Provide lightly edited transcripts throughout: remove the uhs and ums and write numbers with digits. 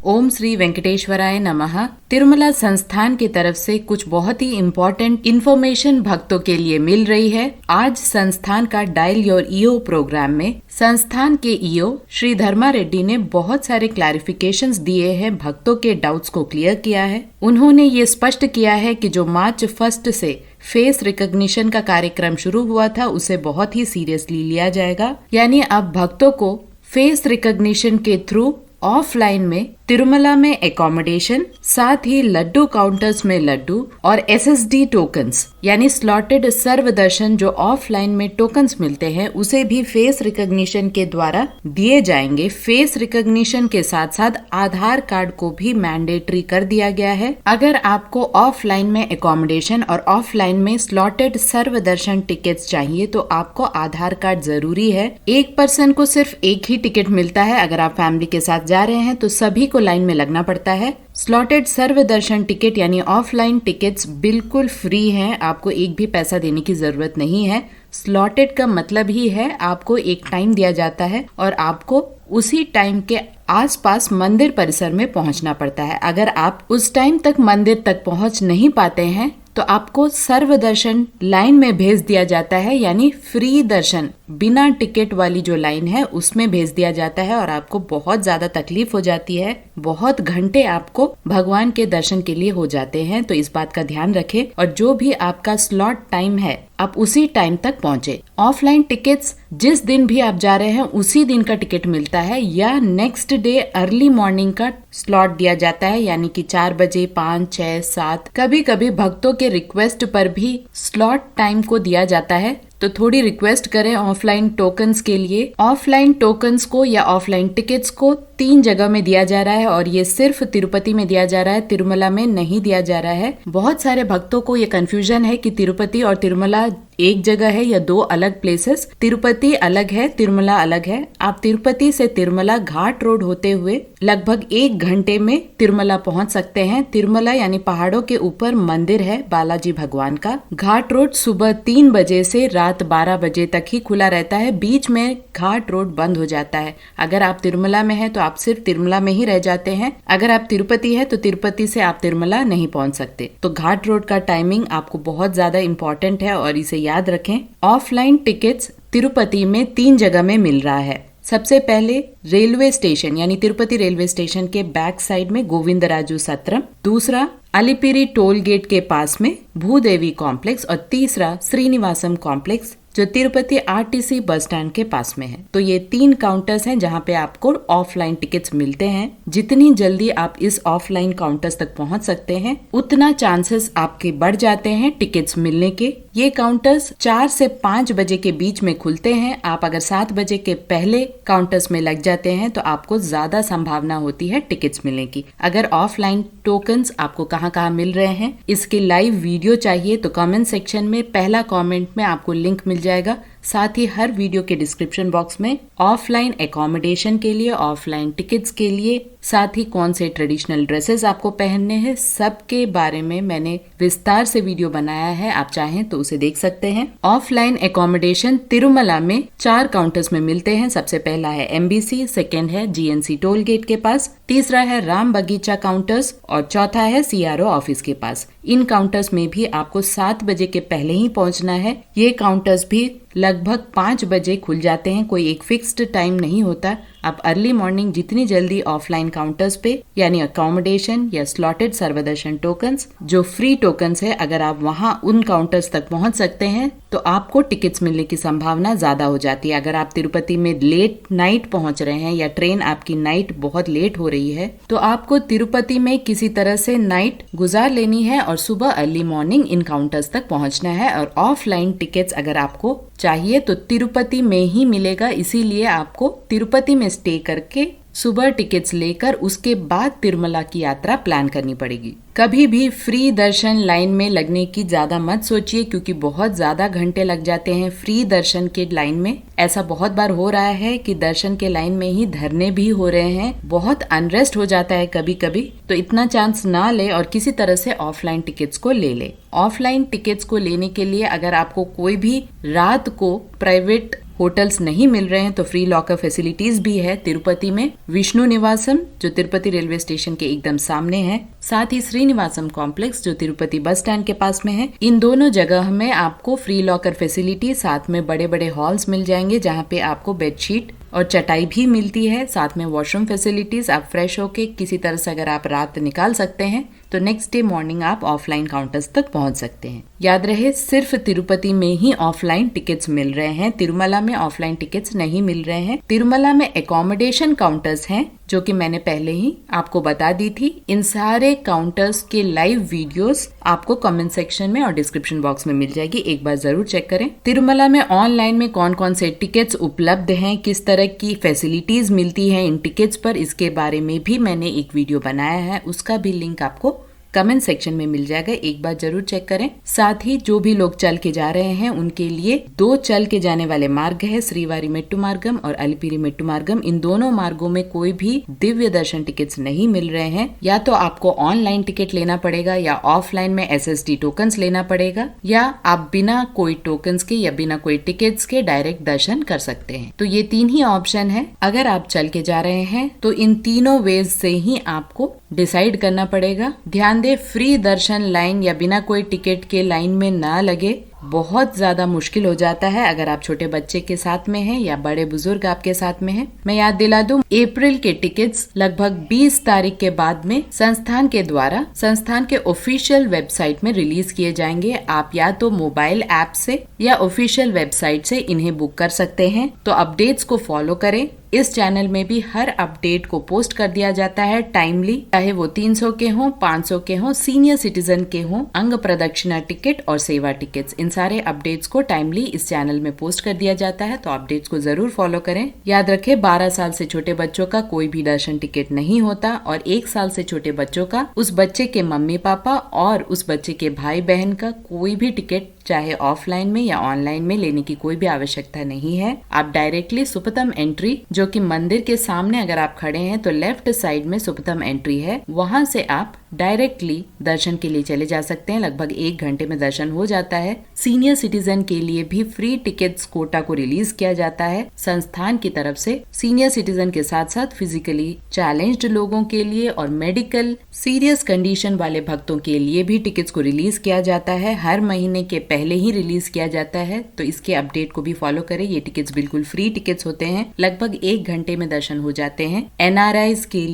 ओम श्री वेंकटेश्वराय नमः। तिरुमला संस्थान की तरफ से कुछ बहुत ही इम्पोर्टेंट इन्फॉर्मेशन भक्तों के लिए मिल रही है। आज संस्थान का डायल योर ईओ प्रोग्राम में संस्थान के ईओ श्री धर्मा रेड्डी ने बहुत सारे क्लैरिफिकेशंस दिए हैं, भक्तों के डाउट्स को क्लियर किया है। उन्होंने ये स्पष्ट किया है कि जो मार्च 1 से फेस रिकॉग्निशन का कार्यक्रम शुरू हुआ था उसे बहुत ही सीरियसली लिया जाएगा। यानी अब भक्तों को फेस रिकॉग्निशन के थ्रू ऑफलाइन में तिरुमला में एकोमोडेशन, साथ ही लड्डू काउंटर्स में लड्डू और एसएसडी टोकन्स यानी स्लॉटेड सर्व दर्शन जो ऑफलाइन में टोकन्स मिलते हैं उसे भी फेस रिकॉग्निशन के द्वारा दिए जाएंगे। फेस रिकॉग्निशन के साथ साथ आधार कार्ड को भी मैंडेटरी कर दिया गया है। अगर आपको ऑफलाइन में एकोमोडेशन और ऑफलाइन में स्लॉटेड सर्व दर्शन टिकट्स चाहिए तो आपको आधार कार्ड जरूरी है। एक पर्सन को सिर्फ एक ही टिकट मिलता है। अगर आप फैमिली के साथ जा रहे हैं तो सभी को लाइन में लगना पड़ता है। स्लॉटेड सर्व दर्शन टिकट यानी ऑफलाइन टिकट्स बिल्कुल फ्री हैं, आपको एक भी पैसा देने की जरूरत नहीं है। स्लॉटेड का मतलब ही है आपको एक टाइम दिया जाता है और आपको उसी टाइम के आसपास मंदिर परिसर में पहुंचना पड़ता है। अगर आप उस टाइम तक मंदिर तक पहुंच नहीं पाते हैं तो आपको सर्व दर्शन लाइन में भेज दिया जाता है, यानी फ्री दर्शन बिना टिकट वाली जो लाइन है उसमें भेज दिया जाता है और आपको बहुत ज्यादा तकलीफ हो जाती है। बहुत घंटे आपको भगवान के दर्शन के लिए हो जाते हैं, तो इस बात का ध्यान रखें और जो भी आपका स्लॉट टाइम है आप उसी टाइम तक पहुंचे। ऑफलाइन टिकट्स जिस दिन भी आप जा रहे हैं उसी दिन का टिकट मिलता है या नेक्स्ट डे अर्ली मॉर्निंग का स्लॉट दिया जाता है, यानी कि 4 बजे, 5, 6, 7, कभी कभी भक्तों के रिक्वेस्ट पर भी स्लॉट टाइम को दिया जाता है। तो थोड़ी रिक्वेस्ट करें ऑफलाइन टोकन्स के लिए। ऑफलाइन टोकन्स को या ऑफलाइन टिकट्स को 3 जगह में दिया जा रहा है और ये सिर्फ तिरुपति में दिया जा रहा है, तिरुमला में नहीं दिया जा रहा है। बहुत सारे भक्तों को ये कंफ्यूजन है कि तिरुपति और तिरुमला एक जगह है या 2 अलग प्लेसेस। तिरुपति अलग है, तिरुमला अलग है। आप तिरुपति से तिरुमला घाट रोड होते हुए लगभग 1 घंटे में तिरुमला पहुंच सकते हैं। तिरुमला यानी पहाड़ों के ऊपर मंदिर है बालाजी भगवान का। घाट रोड सुबह 3 बजे से रात 12 बजे तक ही खुला रहता है, बीच में घाट रोड बंद हो जाता है। अगर आप तिरुमला में हैं तो आप सिर्फ तिरुमला में ही रह जाते हैं। अगर आप तिरुपति है तो तिरुपति से आप तिरुमला नहीं पहुंच सकते। तो घाट रोड का टाइमिंग आपको बहुत ज्यादा इम्पोर्टेंट है और इसे याद रखें। ऑफलाइन टिकट्स तिरुपति में 3 जगह में मिल रहा है। सबसे पहले रेलवे स्टेशन यानी तिरुपति रेलवे स्टेशन के बैक साइड में गोविंदराजू सत्रम, दूसरा अलिपिरी टोल गेट के पास में भूदेवी कॉम्प्लेक्स और तीसरा श्रीनिवासम कॉम्प्लेक्स जो तिरुपति आरटीसी बस स्टैंड के पास में है। तो ये 3 काउंटर्स हैं जहां पे आपको ऑफलाइन टिकट्स मिलते हैं। जितनी जल्दी आप इस ऑफलाइन काउंटर्स तक पहुंच सकते हैं उतना चांसेस आपके बढ़ जाते हैं टिकट्स मिलने के। ये काउंटर्स 4 से 5 बजे के बीच में खुलते हैं। आप अगर 7 बजे के पहले काउंटर्स में लग जाते हैं तो आपको ज्यादा संभावना होती है टिकट्स मिलने की। अगर ऑफलाइन टोकन्स आपको कहाँ कहाँ मिल रहे हैं इसके लाइव वीडियो चाहिए तो कमेंट सेक्शन में पहला कमेंट में आपको लिंक मिल जाएगा। साथ ही हर वीडियो के डिस्क्रिप्शन बॉक्स में ऑफलाइन एकोमोडेशन के लिए, ऑफलाइन टिकट्स के लिए, साथ ही कौन से ट्रेडिशनल ड्रेसेस आपको पहनने हैं सबके बारे में मैंने विस्तार से वीडियो बनाया है। आप चाहें तो उसे देख सकते हैं। ऑफलाइन एकोमोडेशन तिरुमला में 4 काउंटर्स में मिलते हैं। सबसे पहला है एमबीसी, सेकेंड है जीएनसी टोल गेट के पास, तीसरा है राम बगीचा काउंटर्स और चौथा है सीआरओ ऑफिस के पास। इन काउंटर्स में भी आपको 7 बजे के पहले ही पहुंचना है। ये काउंटर्स भी लगभग 5 बजे खुल जाते हैं, कोई एक फिक्स्ड टाइम नहीं होता। आप अर्ली मॉर्निंग जितनी जल्दी ऑफलाइन काउंटर्स पे यानी अकोमोडेशन या स्लॉटेड सर्वदर्शन टोकन्स जो फ्री टोकन्स है, अगर आप वहां उन काउंटर्स तक पहुंच सकते हैं तो आपको टिकट्स मिलने की संभावना ज्यादा हो जाती है। अगर आप तिरुपति में लेट नाइट पहुंच रहे हैं या ट्रेन आपकी नाइट बहुत लेट हो रही है तो आपको तिरुपति में किसी तरह से नाइट गुजार लेनी है और सुबह अर्ली मॉर्निंग इन काउंटर्स तक पहुंचना है। और ऑफलाइन टिकट्स अगर आपको चाहिए तो तिरुपति में ही मिलेगा, इसीलिए आपको तिरुपति में स्टे करके सुबह टिकट्स लेकर उसके बाद तिरुमला की यात्रा प्लान करनी पड़ेगी। कभी भी फ्री दर्शन लाइन में लगने की ज्यादा मत सोचिए क्योंकि बहुत ज्यादा घंटे लग जाते हैं फ्री दर्शन के लाइन में। ऐसा बहुत बार हो रहा है कि दर्शन के लाइन में ही धरने भी हो रहे हैं, बहुत अनरेस्ट हो जाता है कभी कभी। तो इतना चांस ना ले और किसी तरह से ऑफलाइन टिकट्स को ले ऑफलाइन टिकट्स को लेने के लिए अगर आपको कोई भी रात को प्राइवेट होटल्स नहीं मिल रहे हैं तो फ्री लॉकर फैसिलिटीज भी है तिरुपति में विष्णु निवासम जो तिरुपति रेलवे स्टेशन के एकदम सामने है, साथ ही श्रीनिवासम कॉम्प्लेक्स जो तिरुपति बस स्टैंड के पास में है। इन दोनों जगह में आपको फ्री लॉकर फैसिलिटी साथ में बड़े बड़े हॉल्स मिल जाएंगे जहाँ पे आपको बेडशीट और चटाई भी मिलती है, साथ में वॉशरूम फैसिलिटीज। आप फ्रेश होके किसी तरह से अगर आप रात निकाल सकते हैं तो नेक्स्ट डे मॉर्निंग आप ऑफलाइन काउंटर्स तक पहुंच सकते हैं। याद रहे सिर्फ तिरुपति में ही ऑफलाइन टिकट्स मिल रहे हैं, तिरुमला में ऑफलाइन टिकट्स नहीं मिल रहे हैं। तिरुमला में एकोमोडेशन काउंटर्स हैं जो कि मैंने पहले ही आपको बता दी थी। इन सारे काउंटर्स के लाइव वीडियोस आपको कमेंट सेक्शन में और डिस्क्रिप्शन बॉक्स में मिल जाएगी, एक बार जरूर चेक करें। तिरुमला में ऑनलाइन में कौन कौन से टिकट्स उपलब्ध हैं, किस तरह की फैसिलिटीज मिलती हैं इन टिकट्स पर, इसके बारे में भी मैंने एक वीडियो बनाया है, उसका भी लिंक आपको कमेंट सेक्शन में मिल जाएगा, एक बार जरूर चेक करें। साथ ही जो भी लोग चल के जा रहे हैं उनके लिए 2 चल के जाने वाले मार्ग है, श्रीवारी मेट्टू मार्गम और अलिपिरी मेट्टू मार्गम। इन दोनों मार्गों में कोई भी दिव्य दर्शन टिकट्स नहीं मिल रहे हैं। या तो आपको ऑनलाइन टिकट लेना पड़ेगा या ऑफलाइन में SSD टोकन्स लेना पड़ेगा, या आप बिना कोई टोकन्स के या बिना कोई टिकट्स के डायरेक्ट दर्शन कर सकते हैं। तो ये 3 ही ऑप्शन है। अगर आप चल के जा रहे हैं तो इन तीनों वेज से ही आपको डिसाइड करना पड़ेगा। ध्यान दे, फ्री दर्शन लाइन या बिना कोई टिकट के लाइन में ना लगे। बहुत ज्यादा मुश्किल हो जाता है अगर आप छोटे बच्चे के साथ में हैं या बड़े बुजुर्ग आपके साथ में हैं। मैं याद दिला दूं, अप्रैल के टिकट्स लगभग 20 तारीख के बाद में संस्थान के द्वारा संस्थान के ऑफिशियल वेबसाइट में रिलीज किए जाएंगे। आप या तो मोबाइल ऐप से या ऑफिशियल वेबसाइट से इन्हें बुक कर सकते हैं। तो अपडेट्स को फॉलो करें। इस चैनल में भी हर अपडेट को पोस्ट कर दिया जाता है टाइमली, चाहे वो 300 के हों, 500 के हों, सीनियर सिटीजन के हों, अंग प्रदक्षिणा टिकट और सेवा टिकट्स, इन सारे अपडेट्स को टाइमली इस चैनल में पोस्ट कर दिया जाता है। तो अपडेट्स को जरूर फॉलो करें। याद रखें, 12 साल से छोटे बच्चों का कोई भी दर्शन टिकट नहीं होता और 1 साल से छोटे बच्चों का, उस बच्चे के मम्मी पापा और उस बच्चे के भाई बहन का कोई भी टिकट चाहे ऑफलाइन में या ऑनलाइन में लेने की कोई भी आवश्यकता नहीं है। आप डायरेक्टली सुपथम एंट्री, जो कि मंदिर के सामने अगर आप खड़े हैं तो लेफ्ट साइड में सुपथम एंट्री है, वहां से आप डायरेक्टली दर्शन के लिए चले जा सकते हैं। लगभग 1 घंटे में दर्शन हो जाता है। सीनियर सिटीजन के लिए भी फ्री टिकट्स कोटा को रिलीज किया जाता है संस्थान की तरफ से। सीनियर सिटीजन के साथ साथ फिजिकली चैलेंज्ड लोगों के लिए और मेडिकल सीरियस कंडीशन वाले भक्तों के लिए भी टिकट्स को रिलीज किया जाता है। हर महीने के पहले ही रिलीज किया जाता है, तो इसके अपडेट को भी फॉलो करें। ये टिकट्स बिल्कुल फ्री टिकट्स होते हैं, लगभग 1 घंटे में दर्शन हो जाते हैं। NRIs के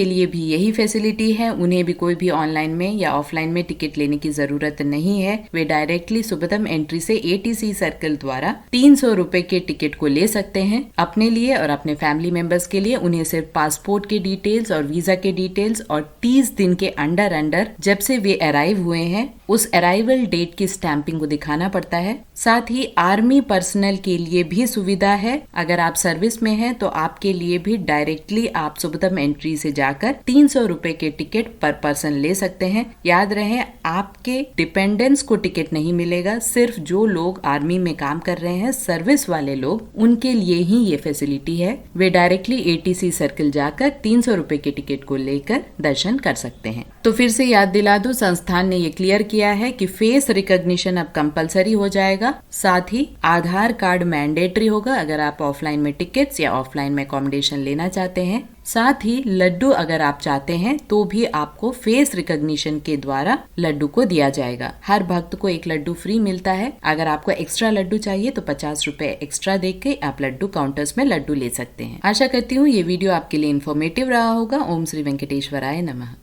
लिए भी यही फैसिलिटी है। उन्हें भी कोई भी ऑनलाइन में या ऑफलाइन में टिकट लेने की जरूरत नहीं है। वे डायरेक्टली सुपथम एंट्री से ATC सर्कल द्वारा 300 रुपए के टिकट को ले सकते हैं अपने लिए और अपने फैमिली मेंबर्स के लिए। उन्हें सिर्फ पासपोर्ट के डिटेल्स और वीजा के डिटेल्स और 30 दिन के अंडर जब से वे अराइव हुए हैं उस अराइवल डेट की स्टैंपिंग को दिखाना पड़ता है। साथ ही आर्मी पर्सनल के लिए भी सुविधा है। अगर आप सर्विस में हैं तो आपके लिए भी डायरेक्टली आप सुपथम एंट्री से जाकर 300 रुपए के टिकट पर पर्सन ले सकते हैं। याद रहे, आपके डिपेंडेंट्स को टिकट नहीं मिलेगा, सिर्फ जो लोग आर्मी में काम कर रहे हैं, सर्विस वाले लोग, उनके लिए ही ये फैसिलिटी है। वे डायरेक्टली ATC सर्कल जाकर 300 रुपए के टिकट को लेकर दर्शन कर सकते हैं। तो फिर से याद दिला दूं, संस्थान ने ये क्लियर किया है कि फेस रिकॉग्निशन अब कंपलसरी हो जाएगा। साथ ही आधार कार्ड मैंडेटरी होगा अगर आप ऑफलाइन में टिकट्स या ऑफलाइन में अकोमोडेशन लेना चाहते हैं। साथ ही लड्डू अगर आप चाहते हैं तो भी आपको फेस रिकॉग्निशन के द्वारा लड्डू को दिया जाएगा। हर भक्त को 1 लड्डू फ्री मिलता है। अगर आपको एक्स्ट्रा लड्डू चाहिए तो 50 रुपए एक्स्ट्रा देके आप लड्डू काउंटर्स में लड्डू ले सकते हैं। आशा करती हूँ ये वीडियो आपके लिए इन्फॉर्मेटिव रहा होगा। ओम श्री वेंकटेश्वराय नमः।